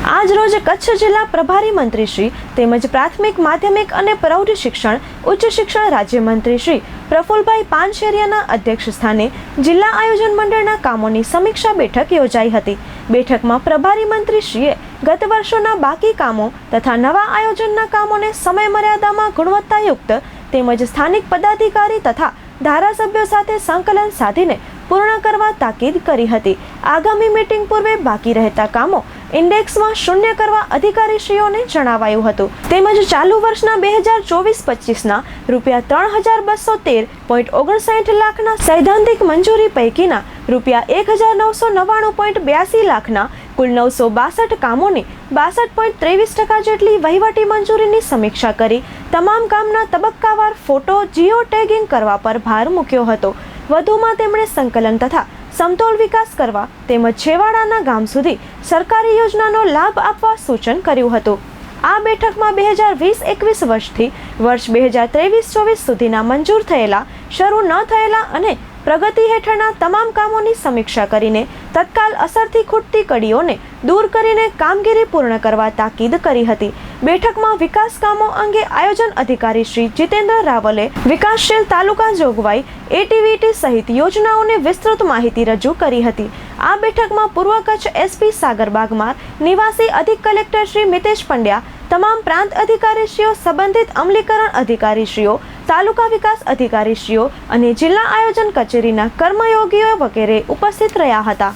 આજ રોજ કચ્છ જિલ્લા પ્રભારી મંત્રી શ્રી તેમજ પ્રાથમિક માધ્યમિક અને પ્રૌઢ શિક્ષણ ઉચ્ચ શિક્ષણ રાજ્યમંત્રી શ્રી પ્રફુલભાઈ પાનશેરિયાના અધ્યક્ષ સ્થાને જિલ્લા આયોજન મંડળના કામોની સમીક્ષા બેઠક યોજાઈ હતી। બેઠકમાં પ્રભારી મંત્રી શ્રીએ ગત વર્ષોના બાકી કામો તથા નવા આયોજનના કામોને સમય મર્યાદામાં ગુણવત્તાયુક્ત તેમજ સ્થાનિક પદાધિકારી તથા ધારાસભ્યો સાથે સંકલન સાધીને પૂર્ણ કરવા તાકીદ કરી હતી। આગામી મીટિંગ પૂર્વે બાકી રહેતા કામો ઇન્ડેક્સમાં શૂન્ય કરવા અધિકારીશ્રીઓને જણાવાયું હતું। તેમજ ચાલુ વર્ષના 2024-25ના ₹3,213.59 લાખના સૈદ્ધાંતિક મંજૂરી પૈકીના ₹1,999.82 લાખના કુલ 962 કામોની 62.23% જેટલી વહીવટી મંજૂરીની સમીક્ષા કરી તમામ કામના તબક્કાવાર ફોટો જીઓ ટેગિંગ કરવા પર ભાર મૂક્યો હતો। વધુમાં તેમણે સંકલન તથા સમતોલ વિકાસ કરવા તેમજ છેવાડાના ગામ સુધી સરકારી યોજનાનો લાભ આપવા સૂચન કર્યું હતું। આ બેઠકમાં 2020-21 વર્ષથી વર્ષ 2023-24 સુધીના મંજૂર થયેલા, શરૂ ન થયેલા અને પ્રગતિ હેઠળના તમામ કામોની સમીક્ષા કરીને તત્કાલ અસરથી ખૂટતી કડીઓને દૂર કરીને કામગીરી પૂર્ણ કરવા તાકીદ કરી હતી। બેઠકમાં વિકાસ કામો અંગે આયોજન અધિકારી શ્રી જીતેન્દ્ર રાવલે વિકાસશીલ તાલુકા જોગવાઈ એટીવીટી સહિત યોજનાઓને વિસ્તૃત માહિતી રજૂ કરી હતી। આ બેઠકમાં પૂર્વ કચ્છ એસપી સાગર બાગમાર, નિવાસી અધિક કલેક્ટર શ્રી મિતેશ પંડ્યા, તમામ પ્રાંત અધિકારીશ્રીઓ, સંબંધિત અમલીકરણ અધિકારીશ્રીઓ, તાલુકા વિકાસ અધિકારીશ્રીઓ અને જિલ્લા આયોજન કચેરીના કર્મયોગીઓ વગેરે ઉપસ્થિત રહ્યા હતા।